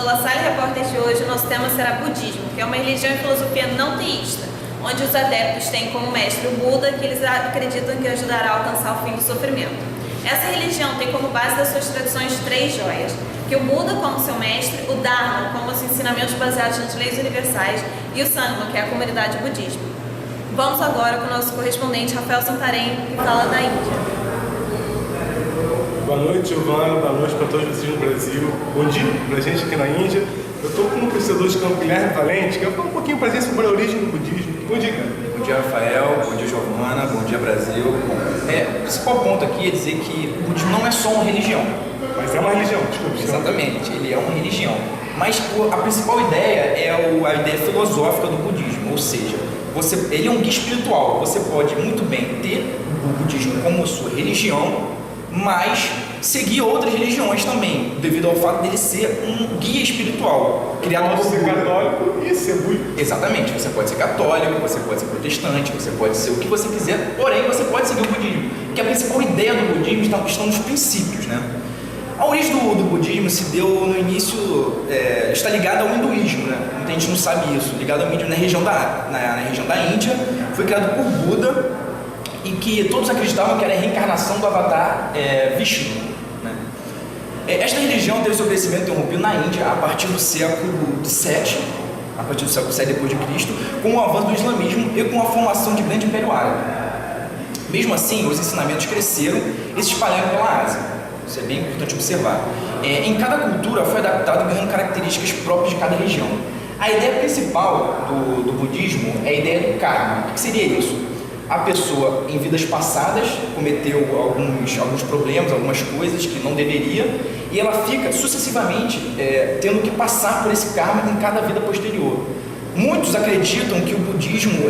La Salle Repórter de hoje, o nosso tema será budismo, que é uma religião e filosofia não teísta, onde os adeptos têm como mestre o Buda, que eles acreditam que ajudará a alcançar o fim do sofrimento. Essa religião tem como base das suas tradições três joias, que o Buda como seu mestre, o Dharma como os ensinamentos baseados nas leis universais e o Sangha, que é a comunidade budismo. Vamos agora com o nosso correspondente Rafael Santarém, que fala da Índia. Boa noite, Giovana. Boa noite para todos vocês no Brasil. Bom dia para a gente aqui na Índia. Eu estou com um professor de campo, Guilherme Valente, que vai falar um pouquinho para a gente sobre a origem do budismo. Bom dia, cara. Bom dia, Rafael. Bom dia, Giovana. Bom dia, Brasil. O principal ponto aqui é dizer que o budismo não é só uma religião. Mas é uma religião, desculpa. Exatamente, ele é uma religião. Mas a principal ideia é a ideia filosófica do budismo, ou seja, ele é um guia espiritual. Você pode muito bem ter o budismo como sua religião, mas seguir outras religiões também, devido ao fato dele ser um guia espiritual criado por ser católico e ser budista. Exatamente, você pode ser católico, você pode ser protestante, você pode ser o que você quiser, porém você pode seguir o budismo, que a principal ideia do budismo estão nos princípios, né? A origem do budismo se deu no início, está ligada ao hinduísmo, né? Muita gente não sabe isso, ligado ao hinduísmo na região da Índia, foi criado por Buda, e que todos acreditavam que era a reencarnação do avatar Vishnu, né? Esta religião teve seu crescimento interrompido na Índia a partir do século VII, depois de Cristo, com o avanço do islamismo e com a formação de grande império árabe. Mesmo assim, os ensinamentos cresceram e se espalharam pela Ásia. Isso é bem importante observar. Em cada cultura foi adaptado ganhando características próprias de cada região. A ideia principal do budismo é a ideia do karma. O que seria isso? A pessoa, em vidas passadas, cometeu alguns problemas, algumas coisas que não deveria, e ela fica sucessivamente tendo que passar por esse karma em cada vida posterior. Muitos acreditam que o budismo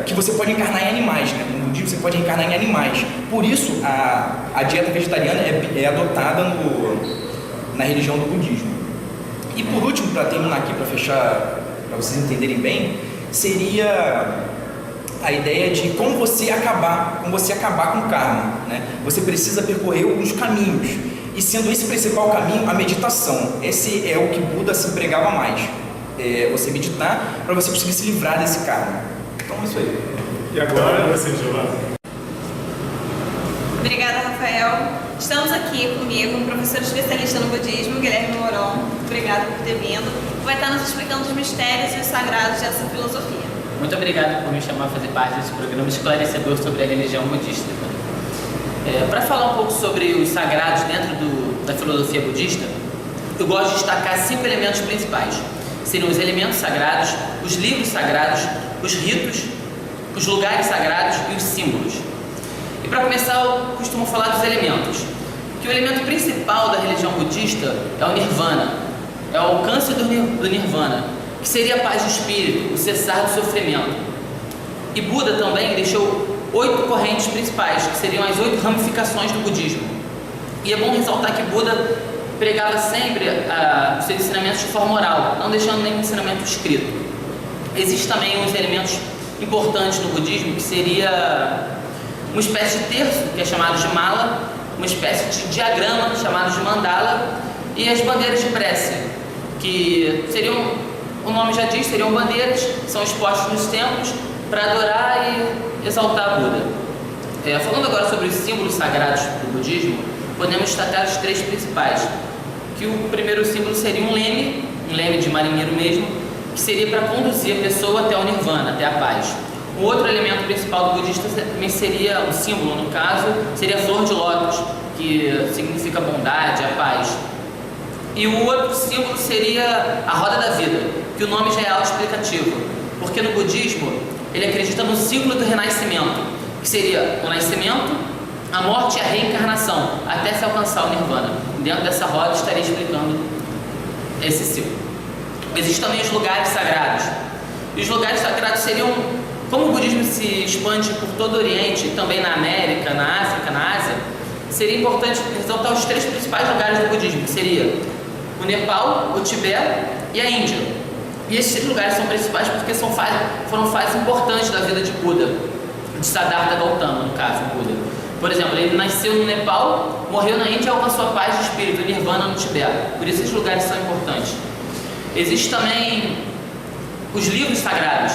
que você pode encarnar em animais, né? No budismo você pode encarnar em animais. Por isso a dieta vegetariana é adotada na religião do budismo. E por último, para terminar aqui, para fechar, para vocês entenderem bem, seria a ideia de como você acabar com o karma, né? Você precisa percorrer alguns caminhos, e sendo esse principal caminho a meditação. Esse é o que Buda se empregava mais, você meditar para você conseguir se livrar desse karma. Então é isso aí. E agora você, Giovana. Obrigada, Rafael. Estamos aqui comigo um professor especialista no budismo, Guilherme Moron. Obrigado por ter vindo. Vai estar nos explicando os mistérios e os sagrados dessa filosofia. Muito obrigado por me chamar a fazer parte desse programa esclarecedor sobre a religião budista. Para falar um pouco sobre os sagrados dentro da filosofia budista, eu gosto de destacar 5 elementos principais. Seriam os elementos sagrados, os livros sagrados, os ritos, os lugares sagrados e os símbolos. E para começar, eu costumo falar dos elementos. Que o elemento principal da religião budista é o Nirvana, é o alcance do Nirvana, que seria a paz de espírito, o cessar do sofrimento. E Buda também deixou 8 correntes principais, que seriam as 8 ramificações do budismo. E é bom ressaltar que Buda pregava sempre os seus ensinamentos de forma oral, não deixando nenhum ensinamento escrito. Existem também uns elementos importantes no budismo, que seria uma espécie de terço, que é chamado de mala, uma espécie de diagrama, chamado de mandala, e as bandeiras de prece, que seriam, o nome já diz, seriam bandeiras que são expostas nos templos para adorar e exaltar Buda. Falando agora sobre os símbolos sagrados do budismo, podemos destacar os 3 principais. Que o primeiro símbolo seria um leme de marinheiro mesmo, que seria para conduzir a pessoa até o nirvana, até a paz. O outro elemento principal do budista também seria, um símbolo no caso, seria a flor de lótus, que significa bondade, a paz. E o outro símbolo seria a roda da vida, que o nome já é autoexplicativo, porque no budismo ele acredita no ciclo do renascimento, que seria o nascimento, a morte e a reencarnação, até se alcançar o nirvana. Dentro dessa roda estaria explicando esse ciclo. Existem também os lugares sagrados. E os lugares sagrados seriam, como o budismo se expande por todo o Oriente, também na América, na África, na Ásia, seria importante ressaltar os 3 principais lugares do budismo, que seria o Nepal, o Tibete e a Índia. E esses 3 lugares são principais porque foram fases importantes da vida de Buda, de Siddhartha Gautama, no caso, Buda. Por exemplo, ele nasceu no Nepal, morreu na Índia e alcançou a paz de espírito, o Nirvana no Tibete. Por isso esses lugares são importantes. Existem também os livros sagrados,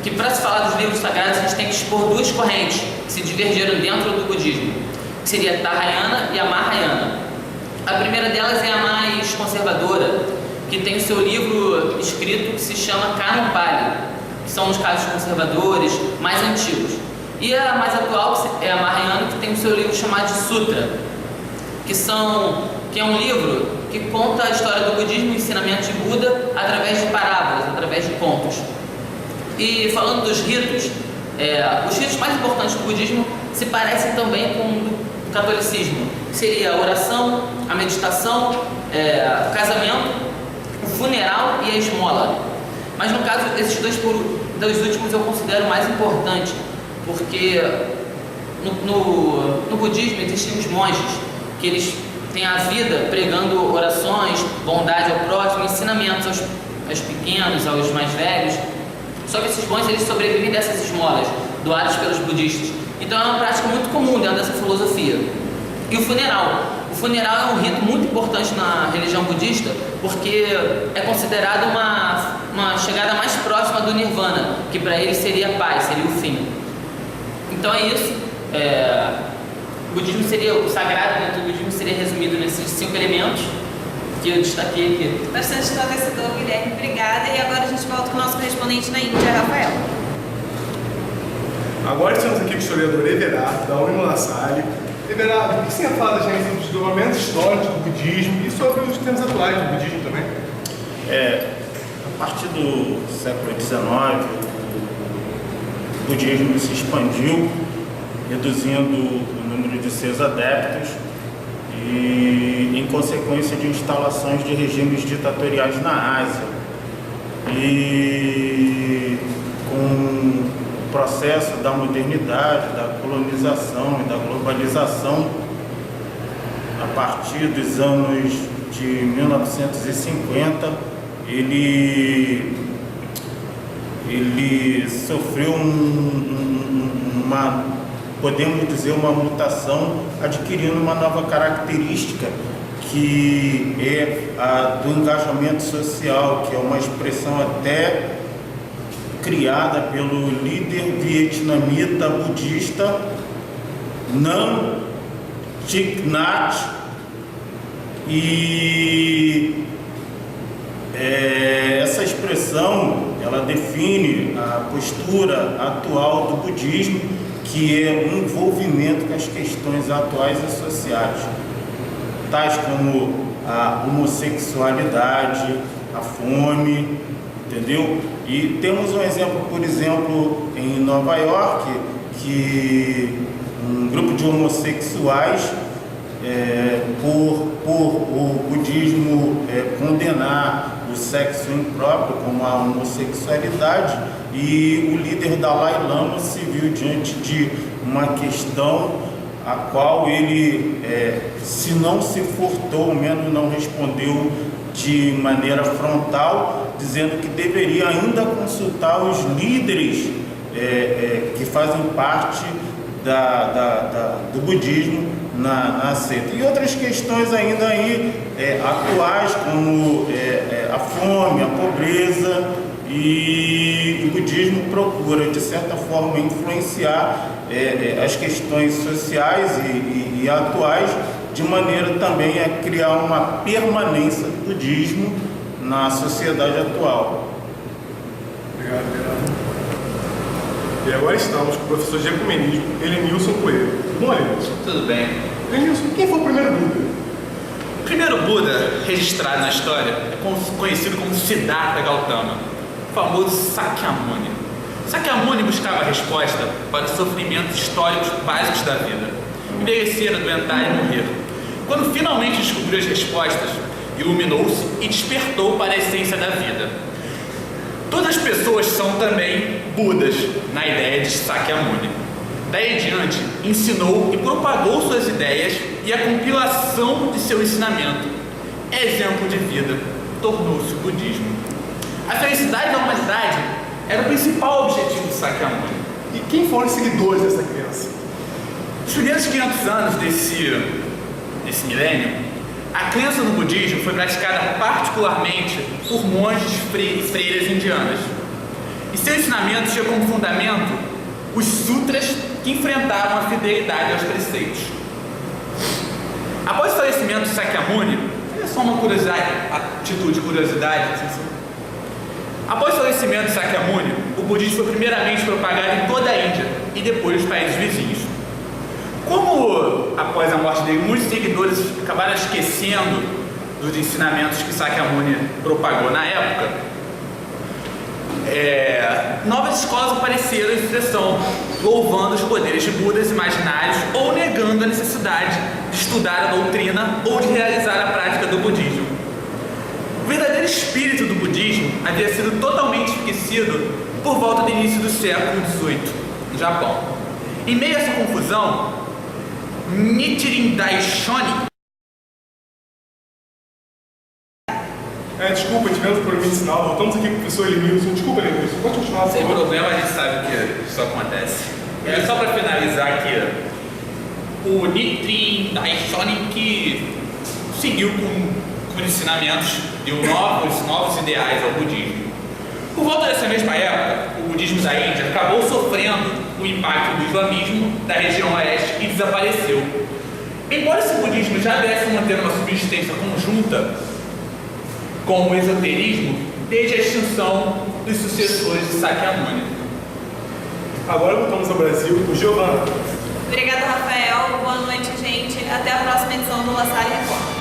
que para se falar dos livros sagrados a gente tem que expor duas correntes que se divergiram dentro do budismo, que seria a Tahayana e a Mahayana. A primeira delas é a mais conservadora, que tem o seu livro escrito que se chama Canon Pali, que são os casos conservadores mais antigos. E a mais atual é a Mahayana, que tem o seu livro chamado de Sutra, que é um livro que conta a história do budismo e o ensinamento de Buda através de parábolas, através de contos. E falando dos ritos, os ritos mais importantes do budismo se parecem também com o do catolicismo, que seria a oração, a meditação, o casamento, o funeral e a esmola. Mas no caso, esses dois últimos eu considero mais importante, porque no budismo existem os monges, que eles têm a vida pregando orações, bondade ao próximo, ensinamentos aos pequenos, aos mais velhos. Só que esses monges, eles sobrevivem dessas esmolas doadas pelos budistas. Então é uma prática muito comum dentro dessa filosofia. E o funeral. O funeral é um rito muito importante na religião budista, porque é considerado uma chegada mais próxima do nirvana, que para eles seria a paz, seria o fim. Então é isso. O budismo seria, o sagrado dentro do budismo seria resumido nesses 5 elementos que eu destaquei aqui. Bastante esclarecedor, Guilherme. Obrigada. E agora a gente volta com o nosso correspondente na Índia, Rafael. Agora estamos aqui com o historiador Everardo, da Unila Salle. Everardo, o que você ia falar da gente sobre os desdobramentos históricos do budismo e sobre os termos atuais do budismo também? A partir do século XIX, o budismo se expandiu, reduzindo o número de seus adeptos e em consequência de instalações de regimes ditatoriais na Ásia. E com o processo da modernidade, da colonização e da globalização, a partir dos anos de 1950, ele sofreu podemos dizer, uma mutação, adquirindo uma nova característica, que é a do engajamento social, que é uma expressão até criada pelo líder vietnamita budista Nam Thich Nhat, e essa expressão ela define a postura atual do budismo, que é um envolvimento com as questões atuais e sociais, tais como a homossexualidade, a fome, entendeu? E temos um exemplo, por exemplo, em Nova York, que um grupo de homossexuais, por o budismo condenar o sexo impróprio como a homossexualidade, e o líder Dalai Lama se viu diante de uma questão a qual ele, se não se furtou, ao menos não respondeu de maneira frontal, dizendo que deveria ainda consultar os líderes que fazem parte do budismo na seita. E outras questões ainda aí atuais, como a fome, a pobreza, e o budismo procura, de certa forma, influenciar as questões sociais e atuais, de maneira também a criar uma permanência do budismo na sociedade atual. Obrigado, Gerardo. E agora estamos com o professor de ecumenismo, Elenilson Coelho. Tudo bom, Elenilson? Tudo bem. Elenilson, quem foi o primeiro Buda? O primeiro Buda registrado na história é conhecido como Siddhartha Gautama, o famoso Sakyamuni. Sakyamuni buscava a resposta para os sofrimentos históricos básicos da vida: envelhecer, adoentar e morrer. Quando finalmente descobriu as respostas, iluminou-se e despertou para a essência da vida. Todas as pessoas são também Budas, na ideia de Sakyamuni. Daí em diante, ensinou e propagou suas ideias, e a compilação de seu ensinamento, exemplo de vida, tornou-se o budismo. A felicidade da humanidade era o principal objetivo de Sakyamuni. E quem foram os seguidores dessa criança? Nos primeiros 500 anos desse milênio, A crença no budismo foi praticada particularmente por monges e freiras indianas. E seu ensinamento tinha como fundamento os sutras que enfrentavam a fidelidade aos preceitos. Após o falecimento de Sakyamuni, é só uma curiosidade, atitude de curiosidade. Após o falecimento de Sakyamuni, o budismo foi primeiramente propagado em toda a Índia e depois nos países vizinhos. Como após a morte dele, muitos seguidores acabaram esquecendo dos ensinamentos que Sakyamuni propagou na época, novas escolas apareceram em sucessão, louvando os poderes de Budas imaginários ou negando a necessidade de estudar a doutrina ou de realizar a prática do budismo. O verdadeiro espírito do budismo havia sido totalmente esquecido por volta do início do século XVIII, no Japão. Em meio a essa confusão, Nichiren Daishonin. Desculpa, tivemos problema de sinal. Voltamos aqui com o professor Elenilson. Desculpa, Elenilson. Pode continuar, por Sem favor. problema, a gente sabe que isso acontece. Só para finalizar aqui, o Nichiren Daishonin que seguiu com ensinamentos e novos ideais ao budismo. Por volta dessa mesma época, o budismo da Índia acabou sofrendo o impacto do islamismo da região oeste e desapareceu. Embora esse budismo já viesse mantendo uma subsistência conjunta com o esoterismo desde a extinção dos sucessores de Sakyamuni. Agora voltamos ao Brasil. O Giovanna. Obrigada, Rafael. Boa noite, gente. Até a próxima edição do La Salle Report.